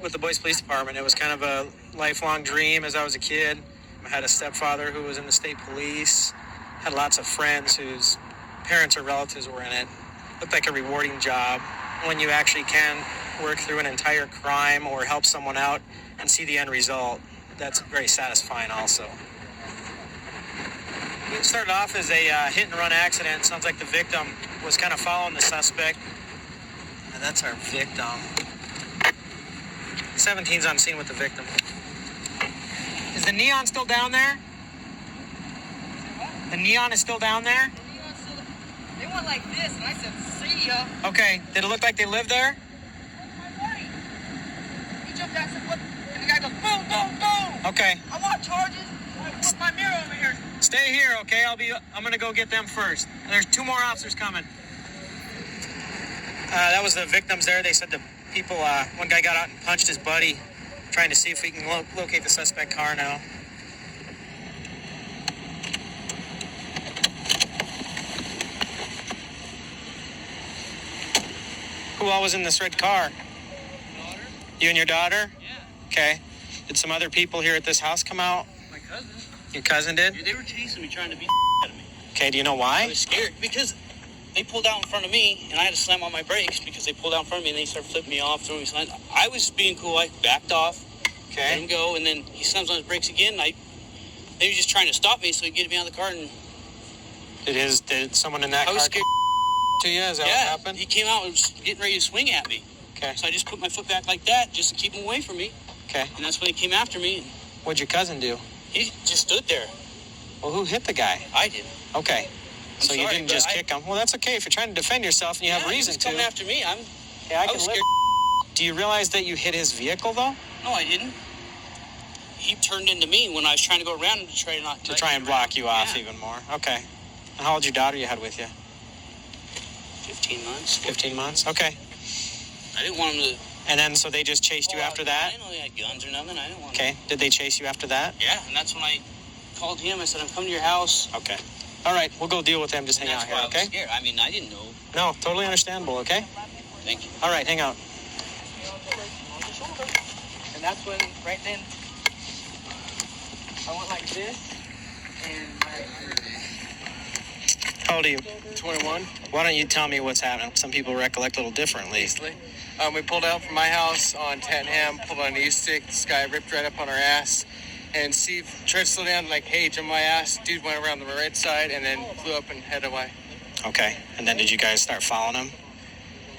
with the Boise Police Department. It was kind of a lifelong dream as I was a kid. I had a stepfather who was in the state police, had lots of friends whose parents or relatives were in it. Looked like a rewarding job. When you actually can work through an entire crime or help someone out and see the end result, that's very satisfying also. It started off as a hit-and-run accident. Sounds like the victim was kind of following the suspect. And that's our victim. 17's on scene with the victim. Is the neon still down there? The neon is still down there? They went like this, and I said, see ya. Okay. Did it look like they lived there? He jumped out and said, what? And the guy goes, boom, boom, boom. Okay. I want charges. Put my mirror over here. Stay here, okay? I'm gonna go get them first. There's 2 more officers coming. That was the victims there. They said the people, one guy got out and punched his buddy, trying to see if we can locate the suspect car now. Who all was in this red car? Daughter. You and your daughter? Yeah. Okay. Did some other people here at this house come out? My cousin. Your cousin did? They were chasing me, trying to beat the out of me. Okay, do you know why? I was scared because they pulled out in front of me, and I had to slam on my brakes because they pulled out in front of me, and they started flipping me off, throwing me signs. I was being cool. I backed off, let him go, and then he slams on his brakes again. They were just trying to stop me so he'd get me out of the car. And Did someone in that car I was scared. To you? Is that what happened? He came out and was getting ready to swing at me. Okay. So I just put my foot back like that just to keep him away from me. Okay. And that's when he came after me. What'd your cousin do? He just stood there. Well, who hit the guy? I did. Okay. So you sorry, didn't just kick him. Well, that's okay if you're trying to defend yourself and you have reason he was to. coming after me. I was scared. Do you realize that you hit his vehicle, though? No, I didn't. He turned into me when I was trying to go around to try and block you off even more. Okay. And how old's your daughter you had with you? 15 months. 15 months? Okay. I didn't want him to... And then, so they just chased you after that? I didn't know they had guns or nothing. I didn't want Okay. Did they chase you after that? Yeah, and that's when I called him. I said, I'm coming to your house. Okay. All right. We'll go deal with them. Just hang out here, okay? I was scared. I mean, I didn't know. No, totally understandable, okay? Thank you. All right, hang out. And that's when, right then, I went like this, and How old are you? 21. Why don't you tell me what's happening? Some people recollect a little differently. We pulled out from my house on Tottenham, pulled on the E-stick. This guy ripped right up on our ass. And Steve tried to slow down, like, hey, jump my ass. Dude went around the right side and then flew up and headed away. Okay. And then did you guys start following him?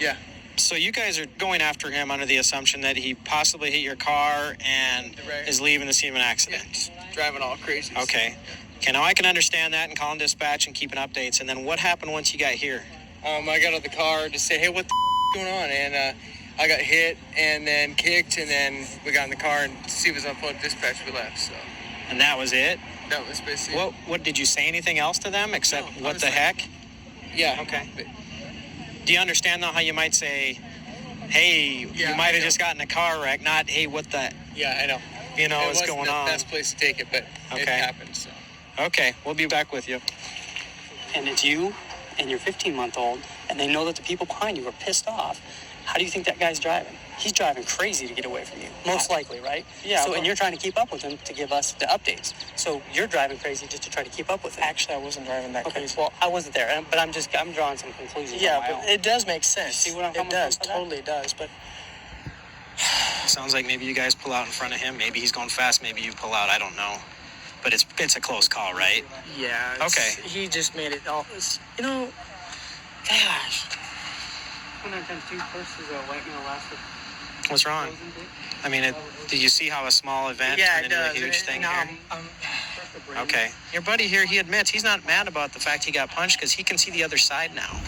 Yeah. So you guys are going after him under the assumption that he possibly hit your car and is leaving the scene of an accident. Yeah, driving all crazy. Okay. Okay, now I can understand that and calling dispatch and keeping updates. And then what happened once you got here? I got out of the car to say, hey, what the going on? And I got hit and then kicked, and then we got in the car and Steve was on phone dispatch. We left. So. And that was it? That was basically What did you say anything else to them except what the heck? Yeah. Okay. Do you understand, though, how you might say, hey, you might have just gotten a car wreck, not, hey, what the... Yeah, I know. You know, what's going on. It wasn't the best place to take it, but it happened, so... Okay, we'll be back with you. And it's you and your 15-month-old, and they know that the people behind you are pissed off. How do you think that guy's driving? He's driving crazy to get away from you, most likely, right? Yeah. So, and you're trying to keep up with him to give us the updates. So you're driving crazy just to try to keep up with him. actually, I wasn't driving that crazy. Well, I wasn't there, but I'm drawing some conclusions. Yeah, on my but own. it does make sense. You see what I'm coming It does, from for that? totally does, but... Sounds like maybe you guys pull out in front of him. Maybe he's going fast. Maybe you pull out. I don't know. But it's a close call, right? Yeah. Okay. He just made it all... gosh. What's wrong? I mean, did you see how a small event turned into a huge thing here? Okay. Your buddy here, he admits he's not mad about the fact he got punched because he can see the other side now.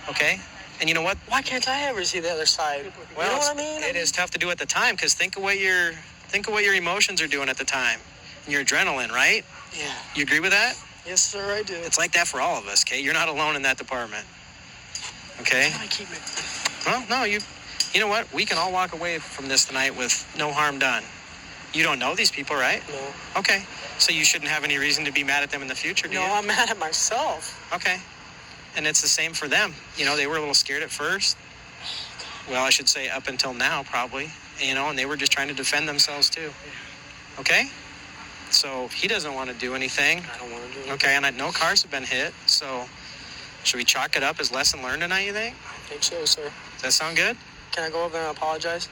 Okay? And you know what? Why can't I ever see the other side? Well, you know what I mean? It is tough to do at the time because think of what your emotions are doing at the time. And your adrenaline, right? Yeah. You agree with that? Yes, sir, I do. It's like that for all of us, okay? You're not alone in that department. Okay? I keep it. Well, no, you know what? We can all walk away from this tonight with no harm done. You don't know these people, right? No. Okay. So you shouldn't have any reason to be mad at them in the future, do you? No, I'm mad at myself. Okay. And it's the same for them. You know, they were a little scared at first. Well, I should say up until now, probably. and they were just trying to defend themselves too. Okay? So he doesn't want to do anything. I don't want to do anything. Okay, and no cars have been hit, so should we chalk it up as lesson learned tonight, you think? I think so, sir. Does that sound good? Can I go over there and apologize?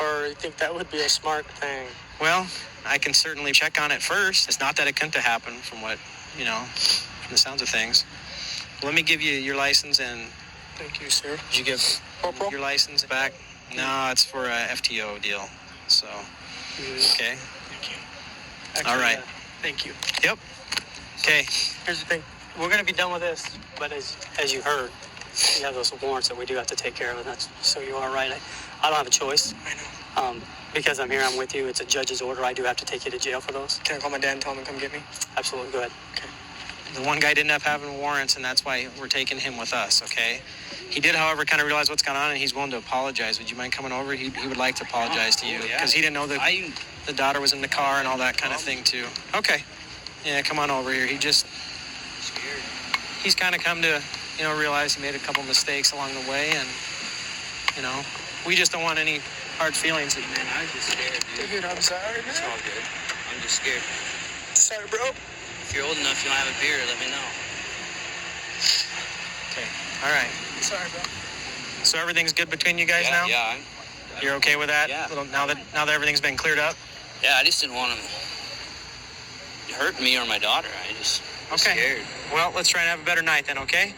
Or you think that would be a smart thing? Well, I can certainly check on it first. It's not that it couldn't have happened from what, from the sounds of things. Let me give you your license, and Thank you, sir. did you give Corporal? your license back? No, it's for a FTO deal, so, okay. Thank you. All right. Thank you. Yep. Okay. Here's the thing. We're going to be done with this, but as you heard, we have those warrants that we do have to take care of, and that's so you are right. I don't have a choice. I know. Because I'm here, I'm with you. It's a judge's order. I do have to take you to jail for those. Can I call my dad and tell him to come get me? Absolutely. Go ahead. Okay. The one guy didn't have warrants, and that's why we're taking him with us, okay? He did, however, kind of realize what's going on, and he's willing to apologize. Would you mind coming over? He would like to apologize to you, because he didn't know that the daughter was in the car and all that kind of thing, too. Okay. Yeah, come on over here. He's kind of come to, realize he made a couple mistakes along the way, and, we just don't want any hard feelings. Man, I was just scared, dude. Dude, I'm sorry, man. It's all good. I'm just scared. Sorry, bro. If you're old enough, you don't have a beer, let me know. Okay. All right. Sorry, bro. So everything's good between you guys now? Yeah. You're okay with that? Yeah. Now that everything's been cleared up? Yeah, I just didn't want him hurt me or my daughter. I just was scared. Well, let's try and have a better night then, okay?